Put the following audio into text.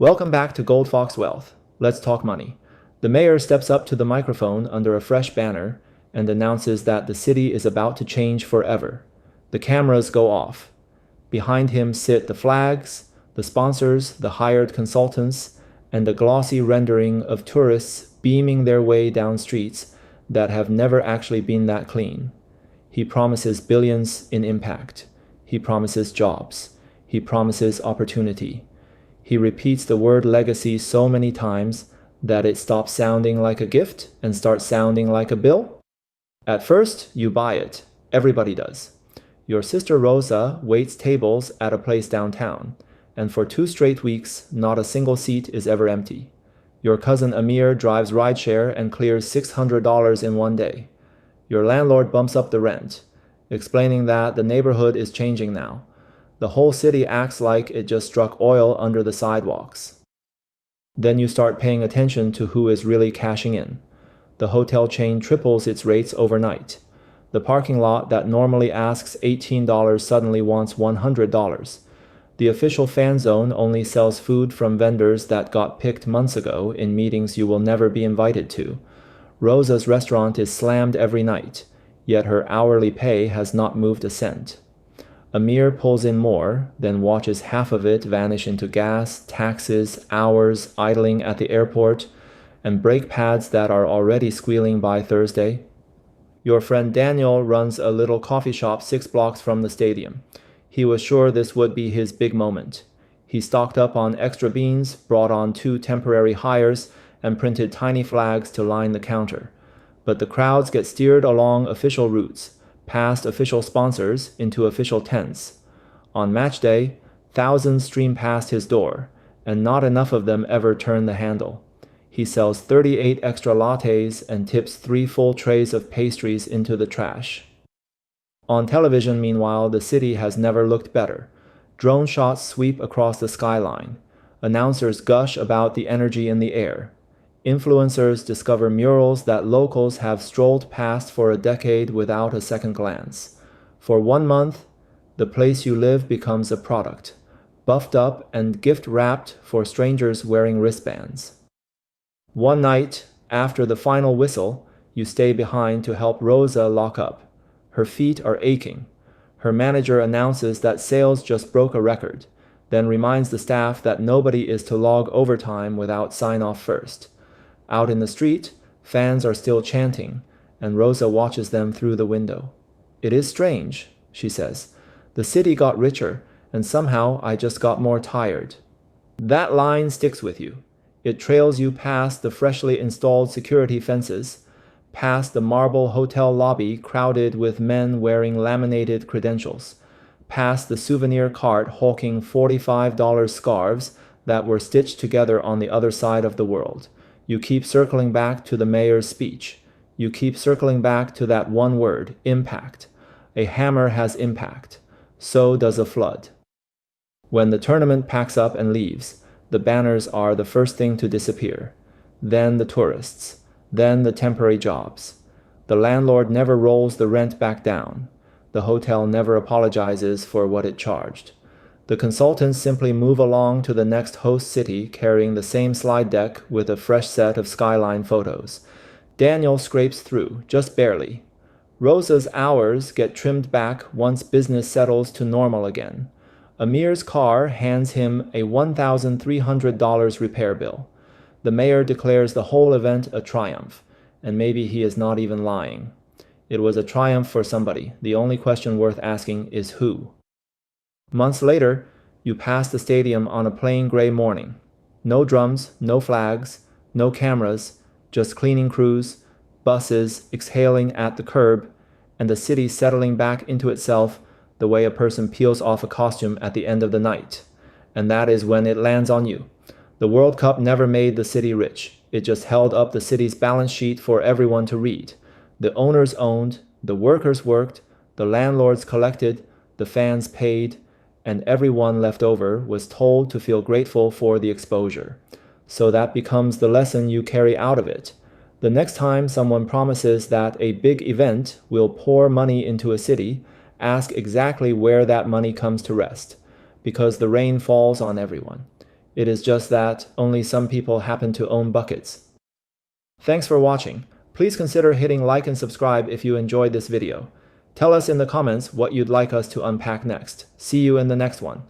Welcome back to goldfoxwealth. Let's talk money. The mayor steps up to the microphone under a fresh banner and announces that the city is about to change forever. The cameras go off. Behind him sit the flags, the sponsors, the hired consultants, and the glossy rendering of tourists beaming their way down streets that have never actually been that clean. He promises billions in impact. He promises jobs. He promises opportunity. He repeats the word legacy so many times that it stops sounding like a gift and starts sounding like a bill. At first, you buy it. Everybody does. Your sister Rosa waits tables at a place downtown, and for 2 straight weeks, not a single seat is ever empty. Your cousin Amir drives rideshare and clears $600 in one day. Your landlord bumps up the rent, explaining that the neighborhood is changing now. The whole city acts like it just struck oil under the sidewalks. Then you start paying attention to who is really cashing in. The hotel chain triples its rates overnight. The parking lot that normally asks $18 suddenly wants $100. The official fan zone only sells food from vendors that got picked months ago in meetings you will never be invited to. Rosa's restaurant is slammed every night, yet her hourly pay has not moved a cent. Amir pulls in more, then watches half of it vanish into gas, taxes, hours idling at the airport, and brake pads that are already squealing by Thursday. Your friend Daniel runs a little coffee shop 6 blocks from the stadium. He was sure this would be his big moment. He stocked up on extra beans, brought on 2 temporary hires, and printed tiny flags to line the counter. But the crowds get steered along official routes, past official sponsors into official tents. On match day, thousands stream past his door, and not enough of them ever turn the handle. He sells 38 extra lattes and tips 3 full trays of pastries into the trash. On television, meanwhile, the city has never looked better. Drone shots sweep across the skyline. Announcers gush about the energy in the air. Influencers discover murals that locals have strolled past for a decade without a second glance. For 1 month, the place you live becomes a product, buffed up and gift-wrapped for strangers wearing wristbands. One night, after the final whistle, you stay behind to help Rosa lock up. Her feet are aching. Her manager announces that sales just broke a record, then reminds the staff that nobody is to log overtime without sign-off first. Out in the street, fans are still chanting, and Rosa watches them through the window. "It is strange," she says. "The city got richer, and somehow I just got more tired." That line sticks with you. It trails you past the freshly installed security fences, past the marble hotel lobby crowded with men wearing laminated credentials, past the souvenir cart hawking $45 scarves that were stitched together on the other side of the world. You keep circling back to the mayor's speech. You keep circling back to that one word, impact. A hammer has impact. So does a flood. When the tournament packs up and leaves, the banners are the first thing to disappear. Then the tourists. Then the temporary jobs. The landlord never rolls the rent back down. The hotel never apologizes for what it charged. The consultants simply move along to the next host city carrying the same slide deck with a fresh set of skyline photos. Daniel scrapes through, just barely. Rosa's hours get trimmed back once business settles to normal again. Amir's car hands him a $1,300 repair bill. The mayor declares the whole event a triumph, and maybe he is not even lying. It was a triumph for somebody. The only question worth asking is who. Months later, you pass the stadium on a plain gray morning. No drums, no flags, no cameras, just cleaning crews, buses exhaling at the curb, and the city settling back into itself the way a person peels off a costume at the end of the night. And that is when it lands on you. The World Cup never made the city rich. It just held up the city's balance sheet for everyone to read. The owners owned, the workers worked, the landlords collected, the fans paid, and everyone left over was told to feel grateful for the exposure. So that becomes the lesson you carry out of it. The next time someone promises that a big event will pour money into a city, ask exactly where that money comes to rest, because the rain falls on everyone. It is just that only some people happen to own buckets. Thanks for watching. Please consider hitting like and subscribe if you enjoyed this video. Tell us in the comments what you'd like us to unpack next. See you in the next one.